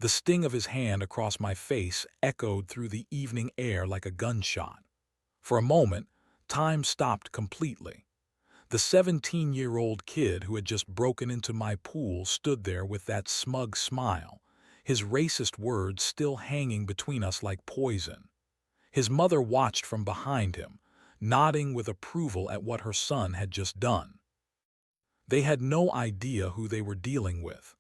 The sting of his hand across my face echoed through the evening air like a gunshot. For a moment, time stopped completely. The 17-year-old kid who had just broken into my pool stood there with that smug smile, his racist words still hanging between us like poison. His mother watched from behind him, nodding with approval at what her son had just done. They had no idea who they were dealing with.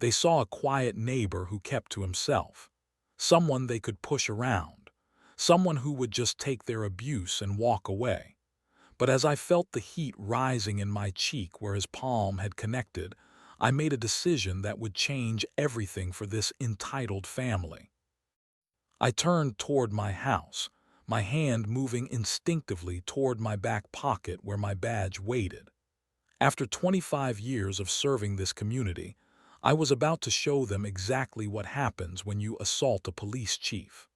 They saw a quiet neighbor who kept to himself, someone they could push around, someone who would just take their abuse and walk away. But as I felt the heat rising in my cheek where his palm had connected, I made a decision that would change everything for this entitled family. I turned toward my house, my hand moving instinctively toward my back pocket where my badge waited. After 25 years of serving this community, I was about to show them exactly what happens when you assault a police chief.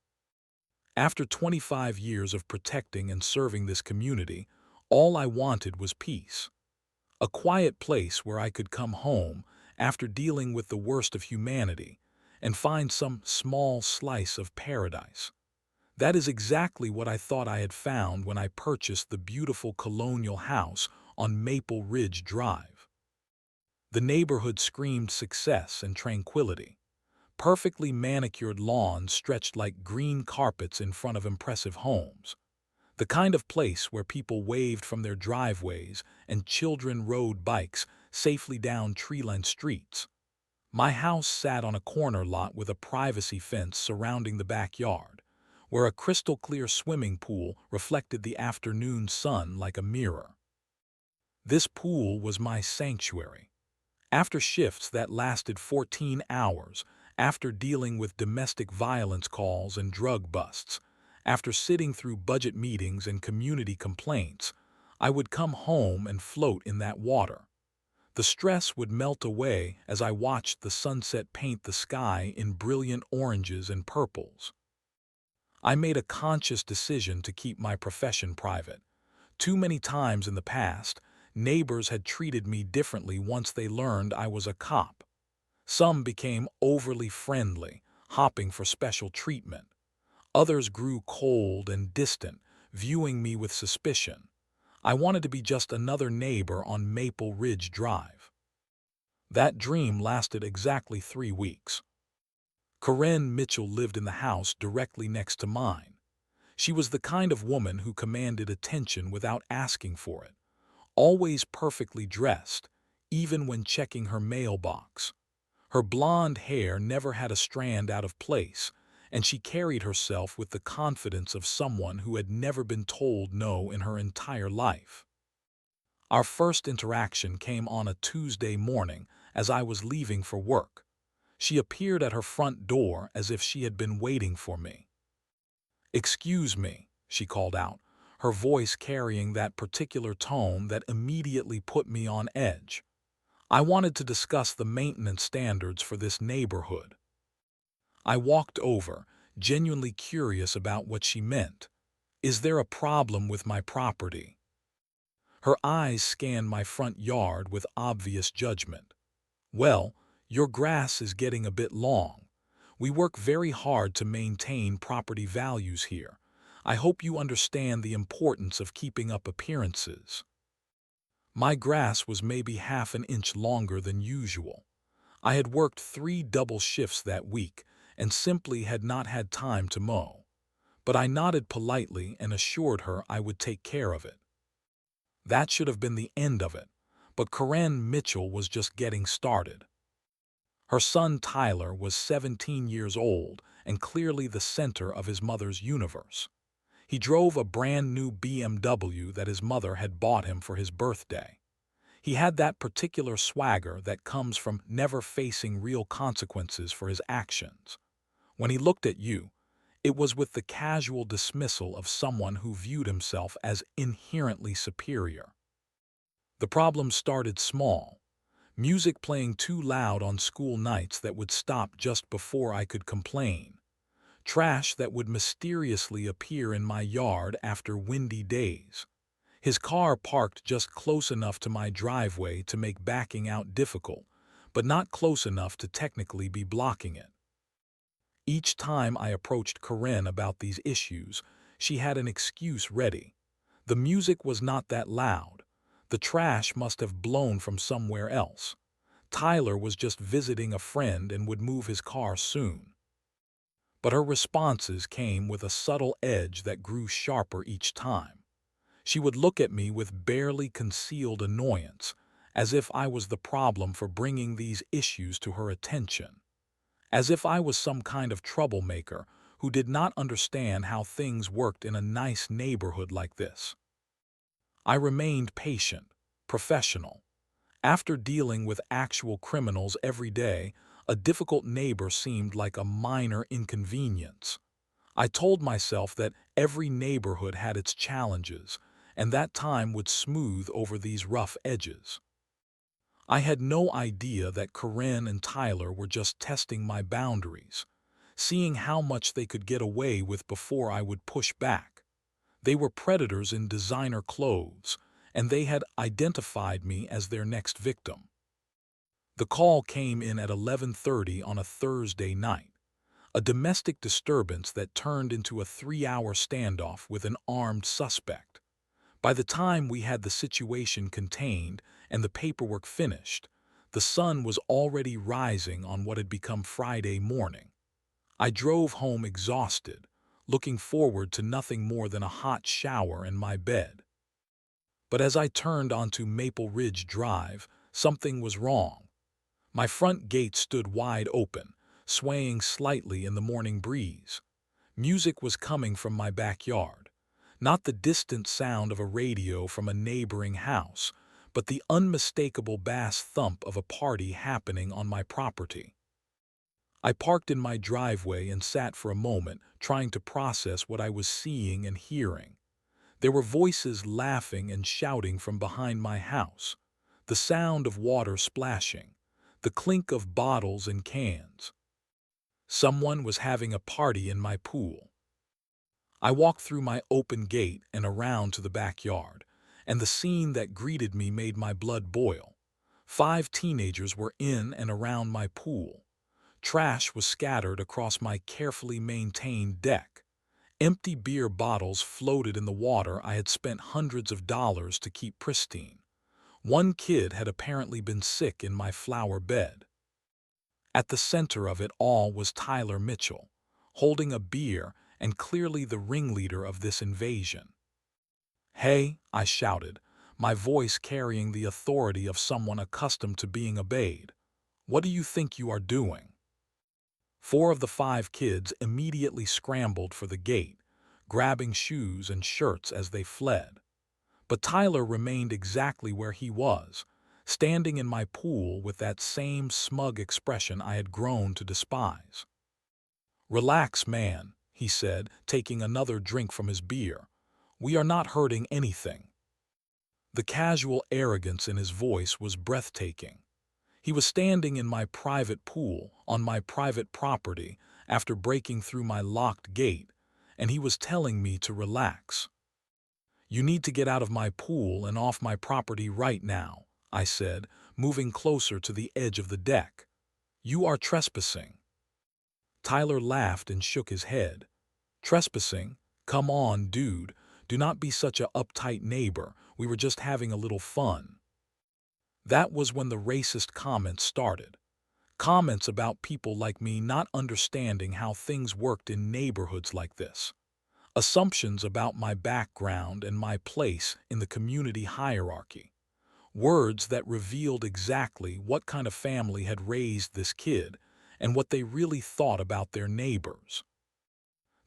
After 25 years of protecting and serving this community, all I wanted was peace. A quiet place where I could come home after dealing with the worst of humanity and find some small slice of paradise. That is exactly what I thought I had found when I purchased the beautiful colonial house on Maple Ridge Drive. The neighborhood screamed success and tranquility. Perfectly manicured lawns stretched like green carpets in front of impressive homes. The kind of place where people waved from their driveways and children rode bikes safely down tree-lined streets. My house sat on a corner lot with a privacy fence surrounding the backyard, where a crystal-clear swimming pool reflected the afternoon sun like a mirror. This pool was my sanctuary. After shifts that lasted 14 hours, after dealing with domestic violence calls and drug busts, after sitting through budget meetings and community complaints, I would come home and float in that water. The stress would melt away as I watched the sunset paint the sky in brilliant oranges and purples. I made a conscious decision to keep my profession private. Too many times in the past, neighbors had treated me differently once they learned I was a cop. Some became overly friendly, hopping for special treatment. Others grew cold and distant, viewing me with suspicion. I wanted to be just another neighbor on Maple Ridge Drive. That dream lasted exactly 3 weeks. Karen Mitchell lived in the house directly next to mine. She was the kind of woman who commanded attention without asking for it, always perfectly dressed, even when checking her mailbox. Her blonde hair never had a strand out of place, and she carried herself with the confidence of someone who had never been told no in her entire life. Our first interaction came on a Tuesday morning as I was leaving for work. She appeared at her front door as if she had been waiting for me. "Excuse me," she called out, her voice carrying that particular tone that immediately put me on edge. I wanted to discuss the maintenance standards for this neighborhood. I walked over, genuinely curious about what she meant. "Is there a problem with my property?" Her eyes scanned my front yard with obvious judgment. "Well, your grass is getting a bit long. We work very hard to maintain property values here. I hope you understand the importance of keeping up appearances." My grass was maybe half an inch longer than usual. I had worked 3 double shifts that week and simply had not had time to mow. But I nodded politely and assured her I would take care of it. That should have been the end of it, but Karen Mitchell was just getting started. Her son Tyler was 17 years old and clearly the center of his mother's universe. He drove a brand new BMW that his mother had bought him for his birthday. He had that particular swagger that comes from never facing real consequences for his actions. When he looked at you, it was with the casual dismissal of someone who viewed himself as inherently superior. The problem started small. Music playing too loud on school nights that would stop just before I could complain. Trash that would mysteriously appear in my yard after windy days. His car parked just close enough to my driveway to make backing out difficult, but not close enough to technically be blocking it. Each time I approached Karen about these issues, she had an excuse ready. The music was not that loud. The trash must have blown from somewhere else. Tyler was just visiting a friend and would move his car soon. But her responses came with a subtle edge that grew sharper each time. She would look at me with barely concealed annoyance, as if I was the problem for bringing these issues to her attention. As if I was some kind of troublemaker who did not understand how things worked in a nice neighborhood like this. I remained patient, professional. After dealing with actual criminals every day, a difficult neighbor seemed like a minor inconvenience. I told myself that every neighborhood had its challenges, and that time would smooth over these rough edges. I had no idea that Corinne and Tyler were just testing my boundaries, seeing how much they could get away with before I would push back. They were predators in designer clothes, and they had identified me as their next victim. The call came in at 11:30 on a Thursday night, a domestic disturbance that turned into a 3-hour standoff with an armed suspect. By the time we had the situation contained and the paperwork finished, the sun was already rising on what had become Friday morning. I drove home exhausted, looking forward to nothing more than a hot shower and my bed. But as I turned onto Maple Ridge Drive, something was wrong. My front gate stood wide open, swaying slightly in the morning breeze. Music was coming from my backyard, not the distant sound of a radio from a neighboring house, but the unmistakable bass thump of a party happening on my property. I parked in my driveway and sat for a moment, trying to process what I was seeing and hearing. There were voices laughing and shouting from behind my house, the sound of water splashing, the clink of bottles and cans. Someone was having a party in my pool. I walked through my open gate and around to the backyard, and the scene that greeted me made my blood boil. 5 teenagers were in and around my pool. Trash was scattered across my carefully maintained deck. Empty beer bottles floated in the water I had spent hundreds of dollars to keep pristine. One kid had apparently been sick in my flower bed. At the center of it all was Tyler Mitchell, holding a beer and clearly the ringleader of this invasion. "Hey," I shouted, my voice carrying the authority of someone accustomed to being obeyed. "What do you think you are doing?" 4 of the 5 kids immediately scrambled for the gate, grabbing shoes and shirts as they fled. But Tyler remained exactly where he was, standing in my pool with that same smug expression I had grown to despise. "Relax, man," he said, taking another drink from his beer. "We are not hurting anything." The casual arrogance in his voice was breathtaking. He was standing in my private pool, on my private property, after breaking through my locked gate, and he was telling me to relax. "You need to get out of my pool and off my property right now," I said, moving closer to the edge of the deck. "You are trespassing." Tyler laughed and shook his head. "Trespassing? Come on, dude. Do not be such a uptight neighbor. We were just having a little fun." That was when the racist comments started. Comments about people like me not understanding how things worked in neighborhoods like this. Assumptions about my background and my place in the community hierarchy. Words that revealed exactly what kind of family had raised this kid and what they really thought about their neighbors.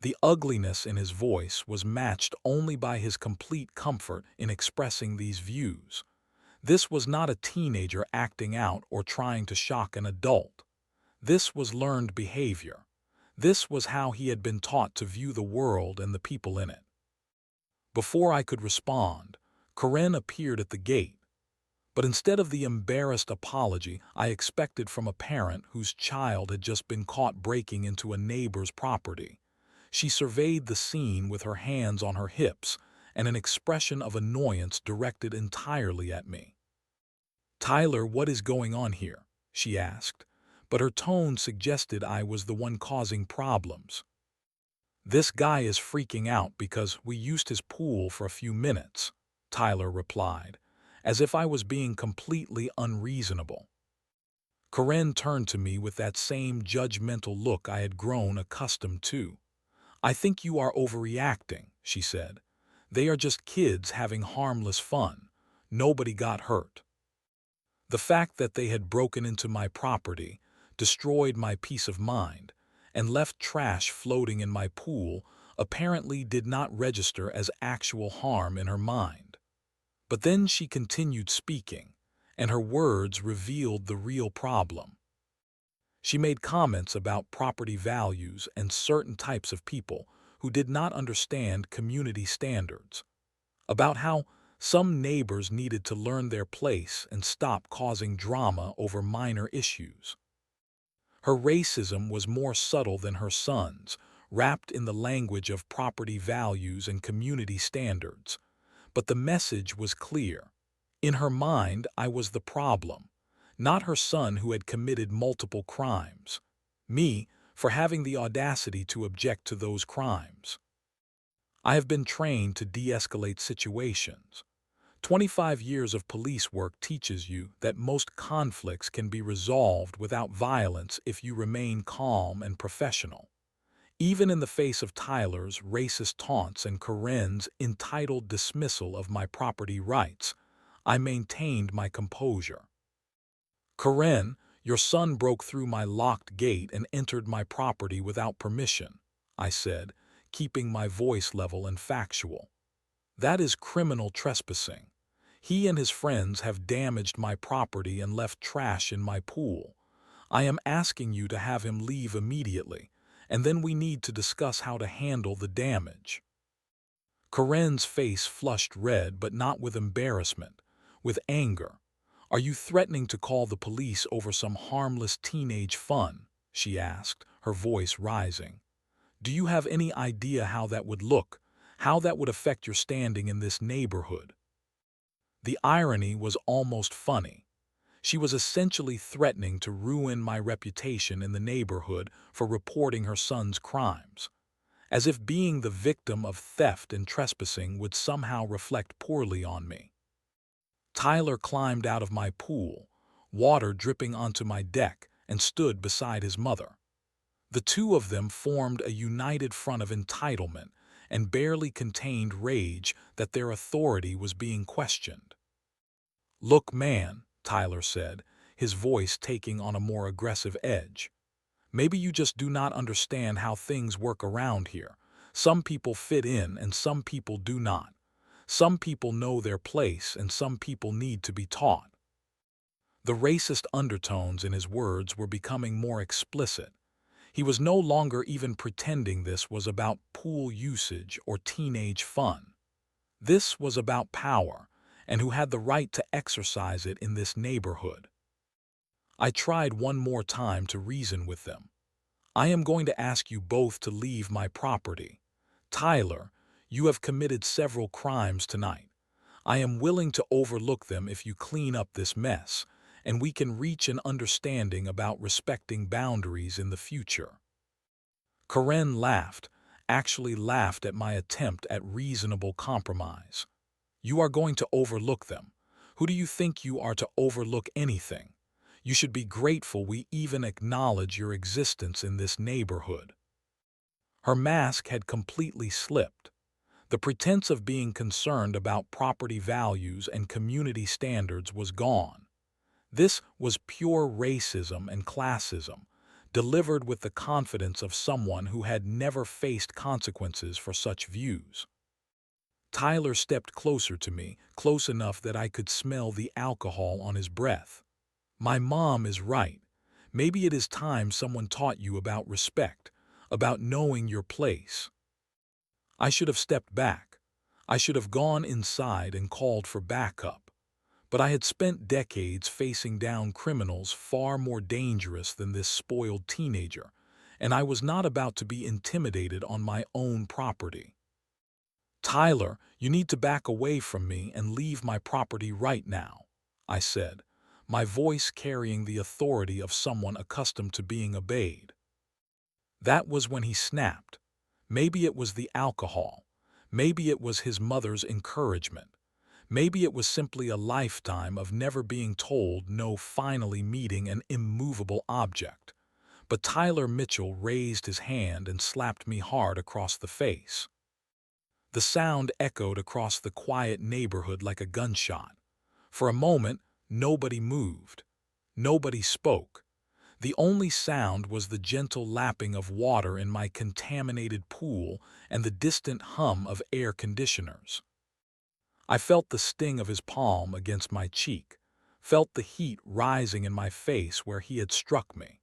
The ugliness in his voice was matched only by his complete comfort in expressing these views. This was not a teenager acting out or trying to shock an adult. This was learned behavior. This was how he had been taught to view the world and the people in it. Before I could respond, Corinne appeared at the gate. But instead of the embarrassed apology I expected from a parent whose child had just been caught breaking into a neighbor's property, she surveyed the scene with her hands on her hips and an expression of annoyance directed entirely at me. "Tyler, what is going on here?" she asked, but her tone suggested I was the one causing problems. "This guy is freaking out because we used his pool for a few minutes," Tyler replied, as if I was being completely unreasonable. Karen turned to me with that same judgmental look I had grown accustomed to. "I think you are overreacting," she said. "They are just kids having harmless fun. Nobody got hurt." The fact that they had broken into my property, destroyed my peace of mind, and left trash floating in my pool apparently did not register as actual harm in her mind. But then she continued speaking, and her words revealed the real problem. She made comments about property values and certain types of people who did not understand community standards, about how some neighbors needed to learn their place and stop causing drama over minor issues. Her racism was more subtle than her son's, wrapped in the language of property values and community standards. But the message was clear. In her mind, I was the problem, not her son who had committed multiple crimes. Me, for having the audacity to object to those crimes. I have been trained to de-escalate situations. 25 years of police work teaches you that most conflicts can be resolved without violence if you remain calm and professional. Even in the face of Tyler's racist taunts and Karen's entitled dismissal of my property rights, I maintained my composure. "Karen, your son broke through my locked gate and entered my property without permission," I said, keeping my voice level and factual. "That is criminal trespassing. He and his friends have damaged my property and left trash in my pool. I am asking you to have him leave immediately, and then we need to discuss how to handle the damage." Karen's face flushed red, but not with embarrassment, with anger. "Are you threatening to call the police over some harmless teenage fun?" she asked, her voice rising. "Do you have any idea how that would look, how that would affect your standing in this neighborhood?" The irony was almost funny. She was essentially threatening to ruin my reputation in the neighborhood for reporting her son's crimes, as if being the victim of theft and trespassing would somehow reflect poorly on me. Tyler climbed out of my pool, water dripping onto my deck, and stood beside his mother. The two of them formed a united front of entitlement and barely contained rage that their authority was being questioned. "Look, man," Tyler said, his voice taking on a more aggressive edge. "Maybe you just do not understand how things work around here. Some people fit in and some people do not. Some people know their place and some people need to be taught." The racist undertones in his words were becoming more explicit. He was no longer even pretending this was about pool usage or teenage fun. This was about power, and who had the right to exercise it in this neighborhood. I tried one more time to reason with them. "I am going to ask you both to leave my property. Tyler, you have committed several crimes tonight. I am willing to overlook them if you clean up this mess, and we can reach an understanding about respecting boundaries in the future." Karen laughed, actually laughed at my attempt at reasonable compromise. "You are going to overlook them. Who do you think you are to overlook anything? You should be grateful we even acknowledge your existence in this neighborhood." Her mask had completely slipped. The pretense of being concerned about property values and community standards was gone. This was pure racism and classism, delivered with the confidence of someone who had never faced consequences for such views. Tyler stepped closer to me, close enough that I could smell the alcohol on his breath. "My mom is right. Maybe it is time someone taught you about respect, about knowing your place." I should have stepped back. I should have gone inside and called for backup. But I had spent decades facing down criminals far more dangerous than this spoiled teenager, and I was not about to be intimidated on my own property. "Tyler, you need to back away from me and leave my property right now," I said, my voice carrying the authority of someone accustomed to being obeyed. That was when he snapped. Maybe it was the alcohol. Maybe it was his mother's encouragement. Maybe it was simply a lifetime of never being told no, finally meeting an immovable object. But Tyler Mitchell raised his hand and slapped me hard across the face. The sound echoed across the quiet neighborhood like a gunshot. For a moment, nobody moved. Nobody spoke. The only sound was the gentle lapping of water in my contaminated pool and the distant hum of air conditioners. I felt the sting of his palm against my cheek, felt the heat rising in my face where he had struck me.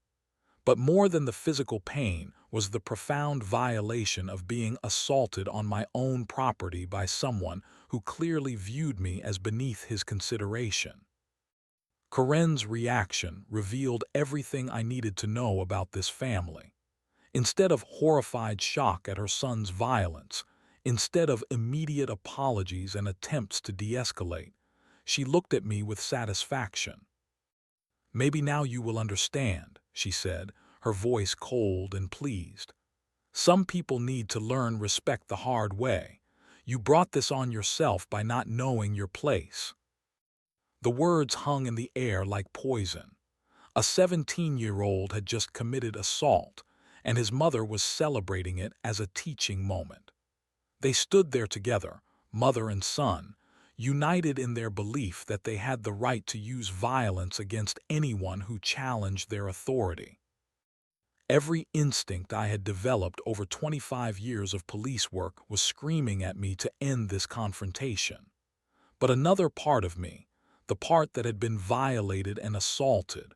But more than the physical pain was the profound violation of being assaulted on my own property by someone who clearly viewed me as beneath his consideration. Karen's reaction revealed everything I needed to know about this family. Instead of horrified shock at her son's violence, instead of immediate apologies and attempts to de-escalate, she looked at me with satisfaction. "Maybe now you will understand," she said, her voice cold and pleased. "Some people need to learn respect the hard way. You brought this on yourself by not knowing your place." The words hung in the air like poison. A 17-year-old had just committed assault, and his mother was celebrating it as a teaching moment. They stood there together, mother and son, united in their belief that they had the right to use violence against anyone who challenged their authority. Every instinct I had developed over 25 years of police work was screaming at me to end this confrontation. But another part of me, the part that had been violated and assaulted,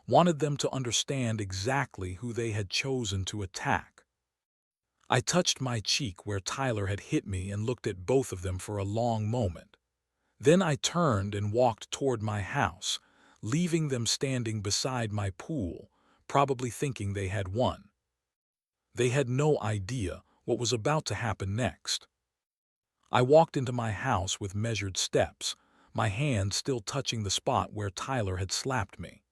wanted them to understand exactly who they had chosen to attack. I touched my cheek where Tyler had hit me and looked at both of them for a long moment. Then I turned and walked toward my house, leaving them standing beside my pool, probably thinking they had won. They had no idea what was about to happen next. I walked into my house with measured steps, my hand still touching the spot where Tyler had slapped me.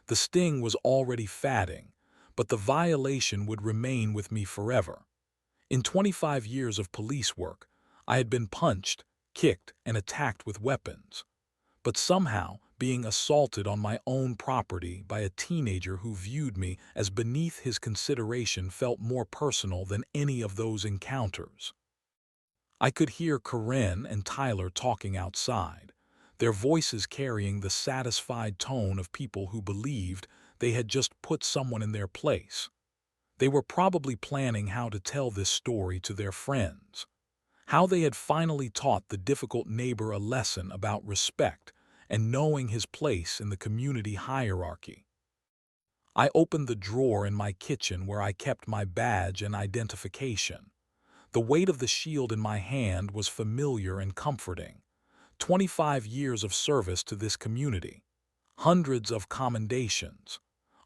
The sting was already fatting, but the violation would remain with me forever. In 25 years of police work, I had been punched, kicked, and attacked with weapons. But somehow, being assaulted on my own property by a teenager who viewed me as beneath his consideration felt more personal than any of those encounters. I could hear Karen and Tyler talking outside, their voices carrying the satisfied tone of people who believed they had just put someone in their place. They were probably planning how to tell this story to their friends, how they had finally taught the difficult neighbor a lesson about respect and knowing his place in the community hierarchy. I opened the drawer in my kitchen where I kept my badge and identification. The weight of the shield in my hand was familiar and comforting. 25 years of service to this community, hundreds of commendations,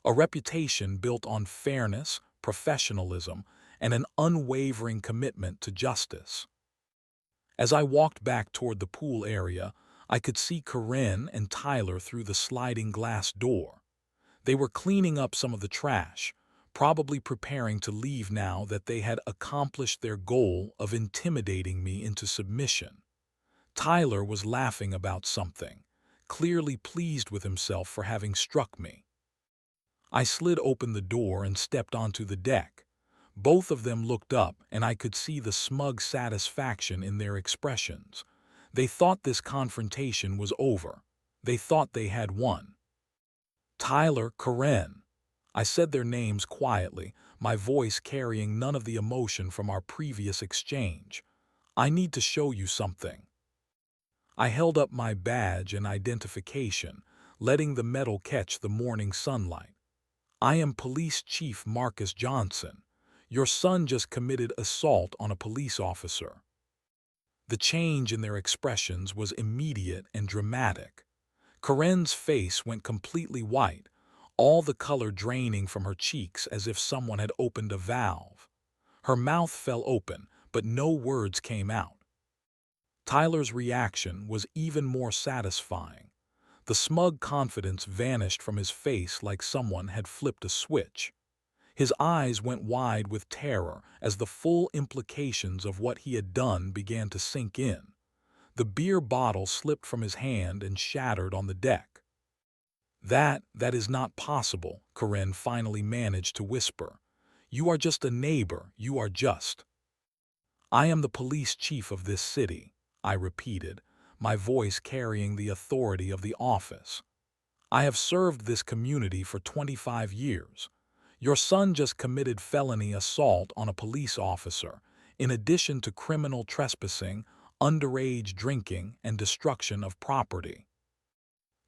a reputation built on fairness, professionalism, and an unwavering commitment to justice. As I walked back toward the pool area, I could see Karen and Tyler through the sliding glass door. They were cleaning up some of the trash, probably preparing to leave now that they had accomplished their goal of intimidating me into submission. Tyler was laughing about something, clearly pleased with himself for having struck me. I slid open the door and stepped onto the deck. Both of them looked up, and I could see the smug satisfaction in their expressions. They thought this confrontation was over. They thought they had won. "Tyler, Karen." I said their names quietly, my voice carrying none of the emotion from our previous exchange. "I need to show you something." I held up my badge and identification, letting the metal catch the morning sunlight. "I am Police Chief Marcus Johnson. Your son just committed assault on a police officer." The change in their expressions was immediate and dramatic. Karen's face went completely white, all the color draining from her cheeks as if someone had opened a valve. Her mouth fell open, but no words came out. Tyler's reaction was even more satisfying. The smug confidence vanished from his face like someone had flipped a switch. His eyes went wide with terror as the full implications of what he had done began to sink in. The beer bottle slipped from his hand and shattered on the deck. That is not possible," Karen finally managed to whisper. "You are just a neighbor, you are just—" "I am the police chief of this city," I repeated, my voice carrying the authority of the office. "I have served this community for 25 years. Your son just committed felony assault on a police officer, in addition to criminal trespassing, underage drinking, and destruction of property."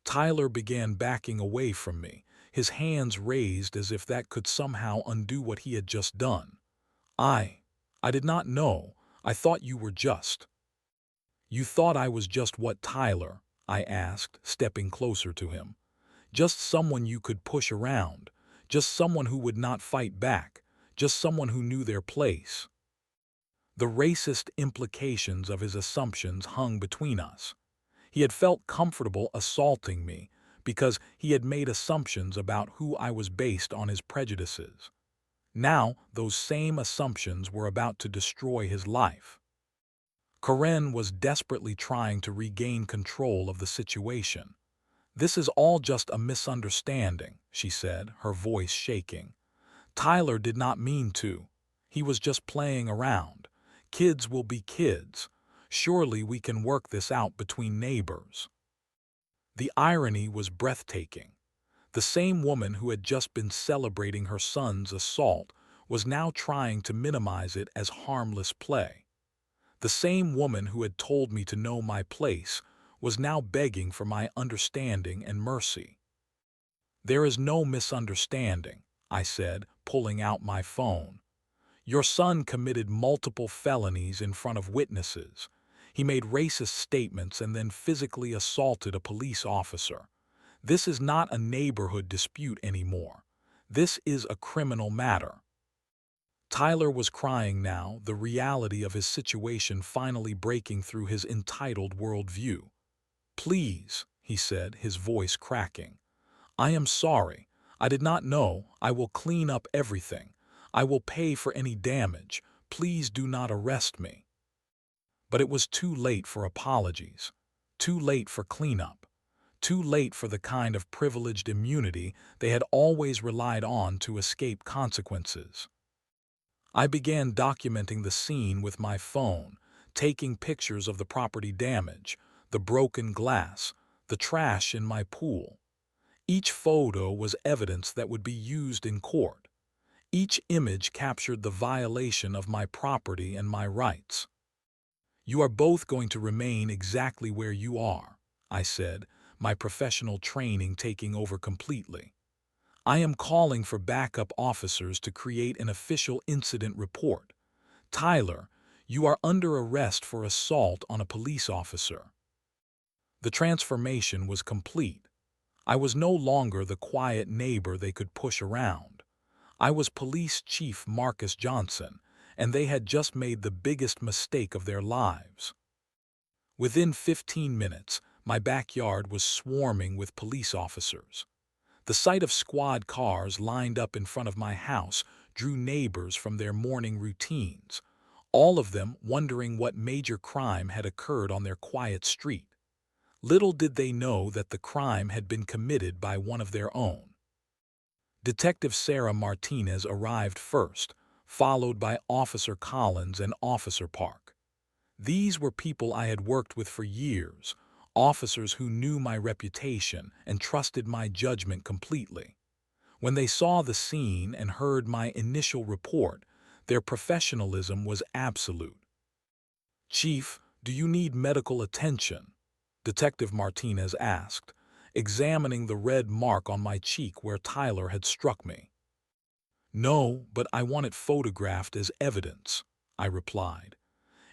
Tyler began backing away from me, his hands raised as if that could somehow undo what he had just done. I did not know. I thought you were just—" "You thought I was just what, Tyler?" I asked, stepping closer to him. "Just someone you could push around, just someone who would not fight back, just someone who knew their place." The racist implications of his assumptions hung between us. He had felt comfortable assaulting me because he had made assumptions about who I was based on his prejudices. Now, those same assumptions were about to destroy his life. Karen was desperately trying to regain control of the situation. "This is all just a misunderstanding," she said, her voice shaking. "Tyler did not mean to. He was just playing around. Kids will be kids. Surely we can work this out between neighbors." The irony was breathtaking. The same woman who had just been celebrating her son's assault was now trying to minimize it as harmless play. The same woman who had told me to know my place was now begging for my understanding and mercy. "There is no misunderstanding," I said, pulling out my phone. "Your son committed multiple felonies in front of witnesses. He made racist statements and then physically assaulted a police officer. This is not a neighborhood dispute anymore. This is a criminal matter." Tyler was crying now, the reality of his situation finally breaking through his entitled worldview. "Please," he said, his voice cracking. "I am sorry. I did not know. I will clean up everything. I will pay for any damage. Please do not arrest me." But it was too late for apologies. Too late for cleanup. Too late for the kind of privileged immunity they had always relied on to escape consequences. I began documenting the scene with my phone, taking pictures of the property damage, the broken glass, the trash in my pool. Each photo was evidence that would be used in court. Each image captured the violation of my property and my rights. "You are both going to remain exactly where you are," I said, my professional training taking over completely. "I am calling for backup officers to create an official incident report. Tyler, you are under arrest for assault on a police officer." The transformation was complete. I was no longer the quiet neighbor they could push around. I was Police Chief Marcus Johnson, and they had just made the biggest mistake of their lives. Within 15 minutes, my backyard was swarming with police officers. The sight of squad cars lined up in front of my house drew neighbors from their morning routines, all of them wondering what major crime had occurred on their quiet street. Little did they know that the crime had been committed by one of their own. Detective Sarah Martinez arrived first, followed by Officer Collins and Officer Park. These were people I had worked with for years, officers who knew my reputation and trusted my judgment completely. When they saw the scene and heard my initial report, their professionalism was absolute. "Chief, do you need medical attention?" Detective Martinez asked, examining the red mark on my cheek where Tyler had struck me. "No, but I want it photographed as evidence," I replied.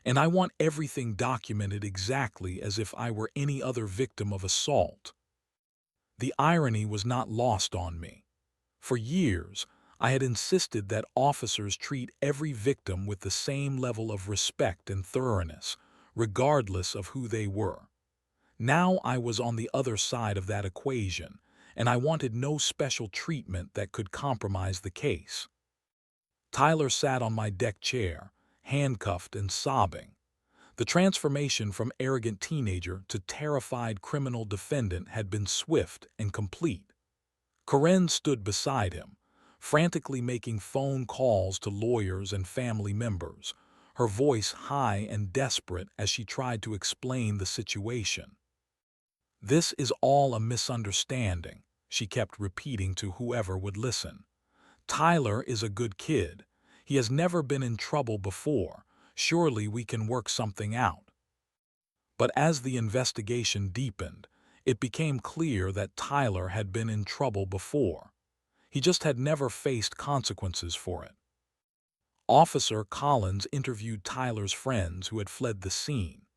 "And I want everything documented exactly as if I were any other victim of assault." The irony was not lost on me. For years, I had insisted that officers treat every victim with the same level of respect and thoroughness, regardless of who they were. Now I was on the other side of that equation, and I wanted no special treatment that could compromise the case. Tyler sat on my deck chair, handcuffed and sobbing. The transformation from arrogant teenager to terrified criminal defendant had been swift and complete. Karen stood beside him, frantically making phone calls to lawyers and family members, her voice high and desperate as she tried to explain the situation. "This is all a misunderstanding," she kept repeating to whoever would listen. "Tyler is a good kid. He has never been in trouble before. Surely we can work something out." But as the investigation deepened, it became clear that Tyler had been in trouble before. He just had never faced consequences for it. Officer Collins interviewed Tyler's friends who had fled the scene.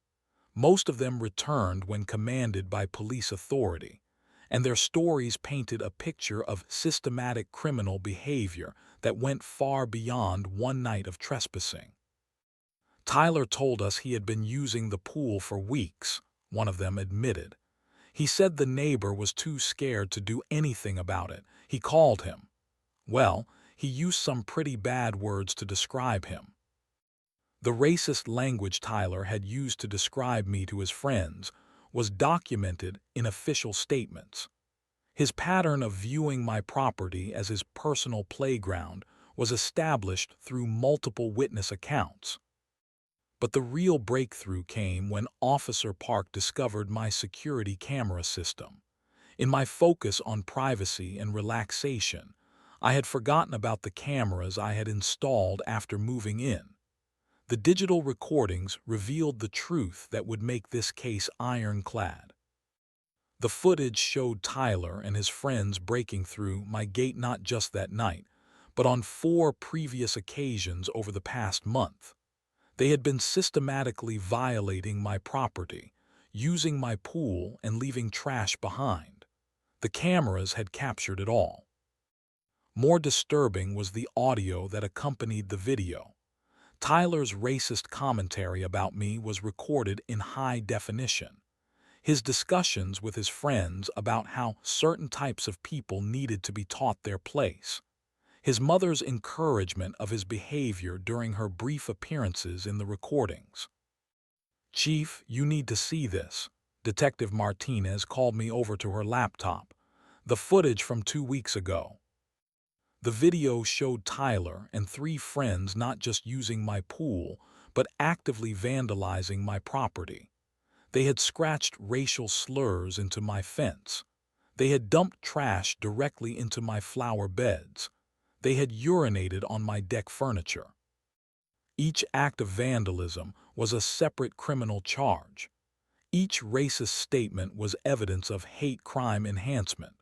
Most of them returned when commanded by police authority, and their stories painted a picture of systematic criminal behavior that went far beyond one night of trespassing. Tyler told us he had been using the pool for weeks, one of them admitted. He said the neighbor was too scared to do anything about it. He called him. Well, he used some pretty bad words to describe him. The racist language Tyler had used to describe me to his friends was documented in official statements. His pattern of viewing my property as his personal playground was established through multiple witness accounts. But the real breakthrough came when Officer Park discovered my security camera system. In my focus on privacy and relaxation, I had forgotten about the cameras I had installed after moving in. The digital recordings revealed the truth that would make this case ironclad. The footage showed Tyler and his friends breaking through my gate not just that night, but on 4 previous occasions over the past month. They had been systematically violating my property, using my pool and leaving trash behind. The cameras had captured it all. More disturbing was the audio that accompanied the video. Tyler's racist commentary about me was recorded in high definition. His discussions with his friends about how certain types of people needed to be taught their place. His mother's encouragement of his behavior during her brief appearances in the recordings. "Chief, you need to see this." Detective Martinez called me over to her laptop. "The footage from 2 weeks ago." The video showed Tyler and 3 friends not just using my pool, but actively vandalizing my property. They had scratched racial slurs into my fence. They had dumped trash directly into my flower beds. They had urinated on my deck furniture. Each act of vandalism was a separate criminal charge. Each racist statement was evidence of hate crime enhancement.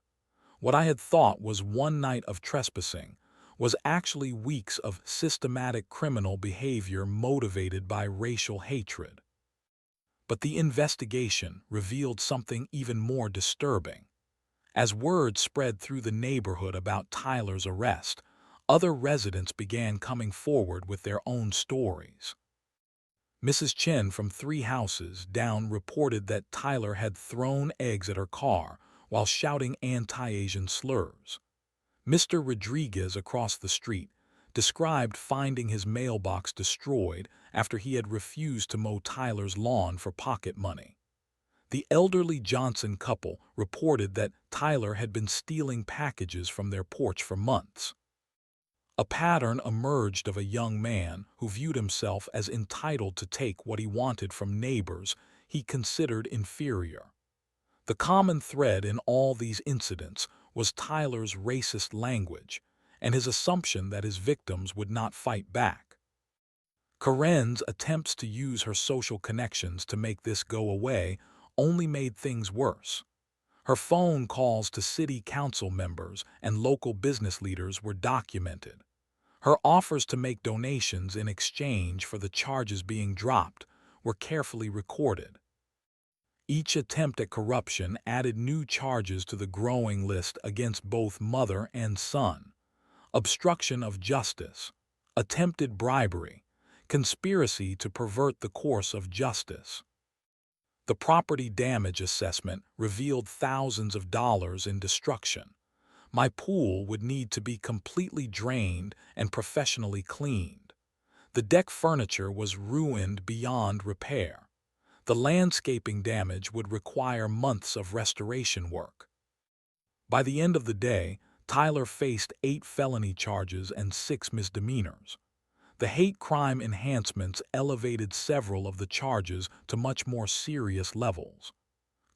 What I had thought was one night of trespassing was actually weeks of systematic criminal behavior motivated by racial hatred. But the investigation revealed something even more disturbing. As word spread through the neighborhood about Tyler's arrest, other residents began coming forward with their own stories. Mrs. Chen from 3 houses down reported that Tyler had thrown eggs at her car while shouting anti-Asian slurs. Mr. Rodriguez across the street described finding his mailbox destroyed after he had refused to mow Tyler's lawn for pocket money. The elderly Johnson couple reported that Tyler had been stealing packages from their porch for months. A pattern emerged of a young man who viewed himself as entitled to take what he wanted from neighbors he considered inferior. The common thread in all these incidents was Tyler's racist language and his assumption that his victims would not fight back. Karen's attempts to use her social connections to make this go away only made things worse. Her phone calls to city council members and local business leaders were documented. Her offers to make donations in exchange for the charges being dropped were carefully recorded. Each attempt at corruption added new charges to the growing list against both mother and son: obstruction of justice, attempted bribery, conspiracy to pervert the course of justice. The property damage assessment revealed thousands of dollars in destruction. My pool would need to be completely drained and professionally cleaned. The deck furniture was ruined beyond repair. The landscaping damage would require months of restoration work. By the end of the day, Tyler faced 8 felony charges and 6 misdemeanors. The hate crime enhancements elevated several of the charges to much more serious levels.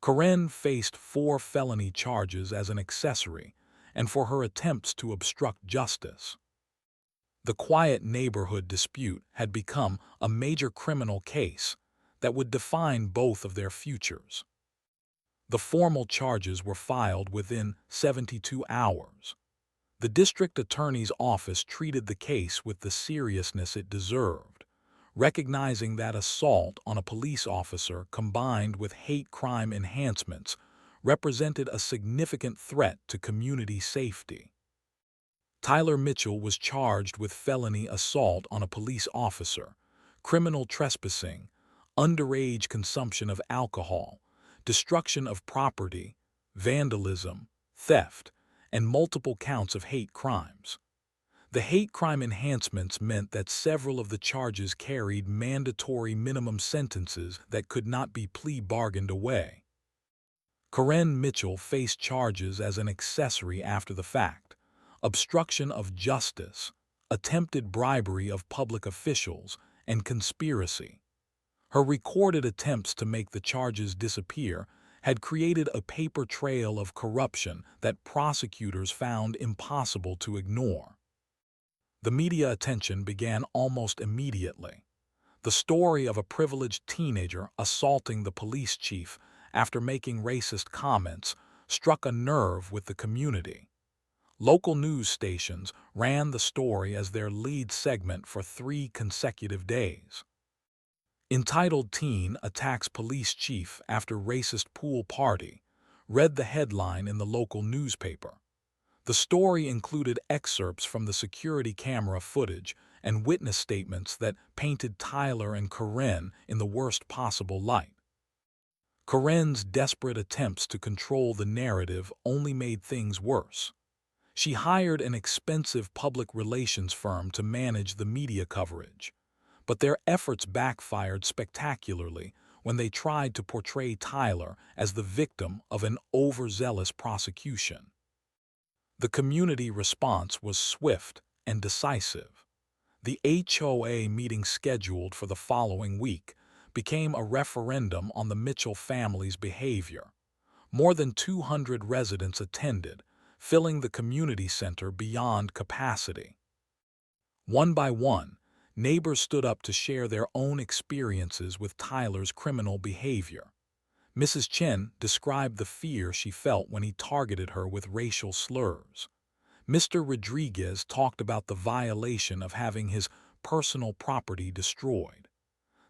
Karen faced 4 felony charges as an accessory and for her attempts to obstruct justice. The quiet neighborhood dispute had become a major criminal case that would define both of their futures. The formal charges were filed within 72 hours. The district attorney's office treated the case with the seriousness it deserved, recognizing that assault on a police officer combined with hate crime enhancements represented a significant threat to community safety. Tyler Mitchell was charged with felony assault on a police officer, criminal trespassing, underage consumption of alcohol, destruction of property, vandalism, theft, and multiple counts of hate crimes. The hate crime enhancements meant that several of the charges carried mandatory minimum sentences that could not be plea bargained away. Karen Mitchell faced charges as an accessory after the fact, obstruction of justice, attempted bribery of public officials, and conspiracy. Her recorded attempts to make the charges disappear had created a paper trail of corruption that prosecutors found impossible to ignore. The media attention began almost immediately. The story of a privileged teenager assaulting the police chief after making racist comments struck a nerve with the community. Local news stations ran the story as their lead segment for 3 consecutive days. Entitled "Teen Attacks Police Chief After Racist Pool Party" read the headline in the local newspaper. The story included excerpts from the security camera footage and witness statements that painted Tyler and Karen in the worst possible light. Karen's desperate attempts to control the narrative only made things worse. She hired an expensive public relations firm to manage the media coverage, but their efforts backfired spectacularly when they tried to portray Tyler as the victim of an overzealous prosecution. The community response was swift and decisive. The HOA meeting scheduled for the following week became a referendum on the Mitchell family's behavior. More than 200 residents attended, filling the community center beyond capacity. One by one, neighbors stood up to share their own experiences with Tyler's criminal behavior. Mrs. Chen described the fear she felt when he targeted her with racial slurs. Mr. Rodriguez talked about the violation of having his personal property destroyed.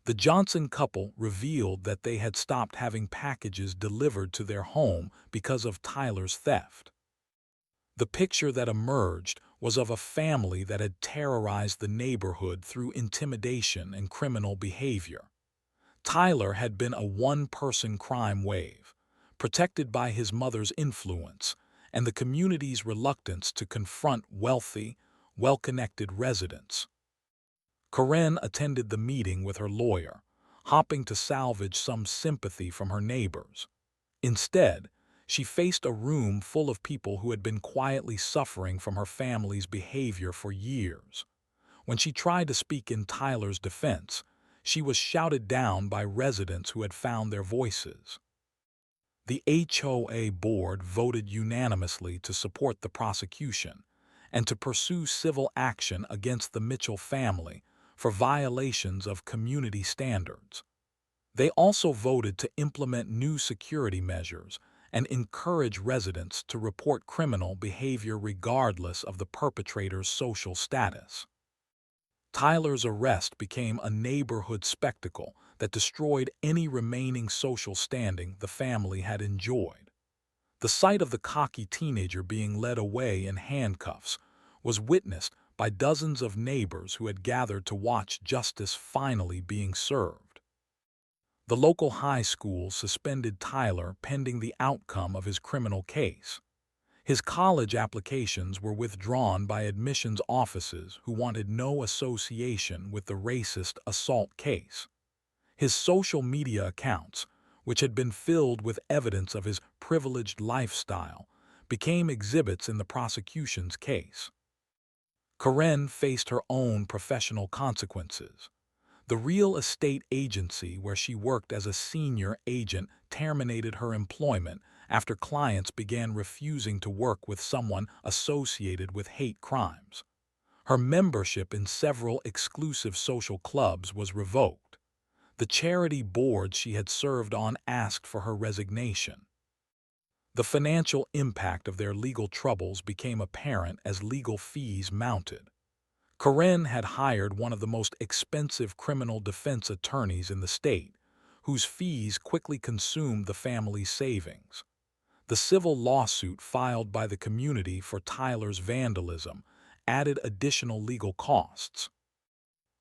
The Johnson couple revealed that they had stopped having packages delivered to their home because of Tyler's theft. The picture that emerged was of a family that had terrorized the neighborhood through intimidation and criminal behavior. Tyler had been a one-person crime wave, protected by his mother's influence and the community's reluctance to confront wealthy, well-connected residents. Karen attended the meeting with her lawyer, hoping to salvage some sympathy from her neighbors. Instead, she faced a room full of people who had been quietly suffering from her family's behavior for years. When she tried to speak in Tyler's defense, she was shouted down by residents who had found their voices. The HOA board voted unanimously to support the prosecution and to pursue civil action against the Mitchell family for violations of community standards. They also voted to implement new security measures and encourage residents to report criminal behavior regardless of the perpetrator's social status. Tyler's arrest became a neighborhood spectacle that destroyed any remaining social standing the family had enjoyed. The sight of the cocky teenager being led away in handcuffs was witnessed by dozens of neighbors who had gathered to watch justice finally being served. The local high school suspended Tyler pending the outcome of his criminal case. His college applications were withdrawn by admissions offices who wanted no association with the racist assault case. His social media accounts, which had been filled with evidence of his privileged lifestyle, became exhibits in the prosecution's case. Karen faced her own professional consequences. The real estate agency where she worked as a senior agent terminated her employment after clients began refusing to work with someone associated with hate crimes. Her membership in several exclusive social clubs was revoked. The charity board she had served on asked for her resignation. The financial impact of their legal troubles became apparent as legal fees mounted. Karen had hired one of the most expensive criminal defense attorneys in the state, whose fees quickly consumed the family's savings. The civil lawsuit filed by the community for Tyler's vandalism added additional legal costs.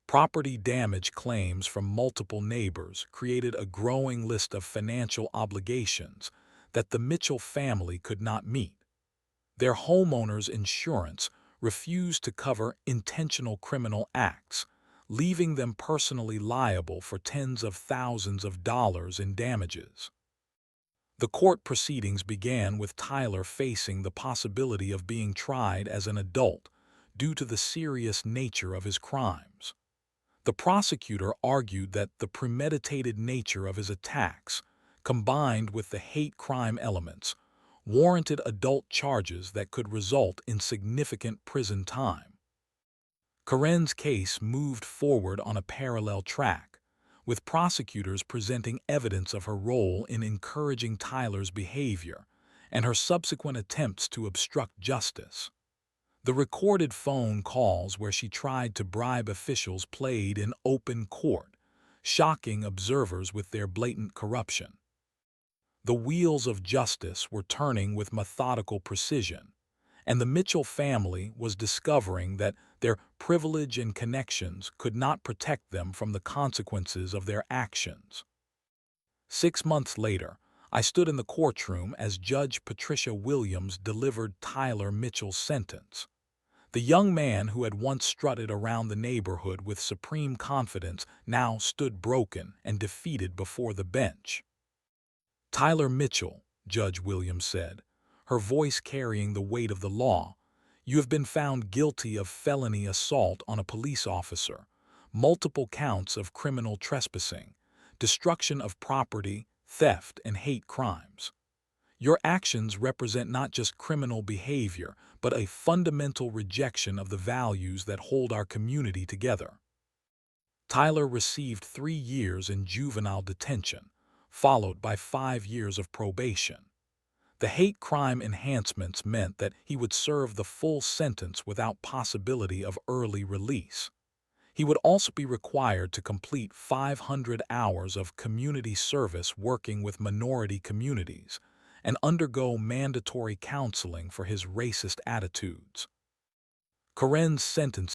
Property damage claims from multiple neighbors created a growing list of financial obligations that the Mitchell family could not meet. Their homeowner's insurance refused to cover intentional criminal acts, leaving them personally liable for tens of thousands of dollars in damages. The court proceedings began with Tyler facing the possibility of being tried as an adult due to the serious nature of his crimes. The prosecutor argued that the premeditated nature of his attacks, combined with the hate crime elements, warranted adult charges that could result in significant prison time. Karen's case moved forward on a parallel track, with prosecutors presenting evidence of her role in encouraging Tyler's behavior and her subsequent attempts to obstruct justice. The recorded phone calls where she tried to bribe officials played in open court, shocking observers with their blatant corruption. The wheels of justice were turning with methodical precision, and the Mitchell family was discovering that their privilege and connections could not protect them from the consequences of their actions. 6 months later, I stood in the courtroom as Judge Patricia Williams delivered Tyler Mitchell's sentence. The young man who had once strutted around the neighborhood with supreme confidence now stood broken and defeated before the bench. "Tyler Mitchell," Judge Williams said, her voice carrying the weight of the law, "you have been found guilty of felony assault on a police officer, multiple counts of criminal trespassing, destruction of property, theft, and hate crimes. Your actions represent not just criminal behavior, but a fundamental rejection of the values that hold our community together." Tyler received 3 years in juvenile detention, followed by 5 years of probation. The hate crime enhancements meant that he would serve the full sentence without possibility of early release. He would also be required to complete 500 hours of community service working with minority communities and undergo mandatory counseling for his racist attitudes. Karen's sentence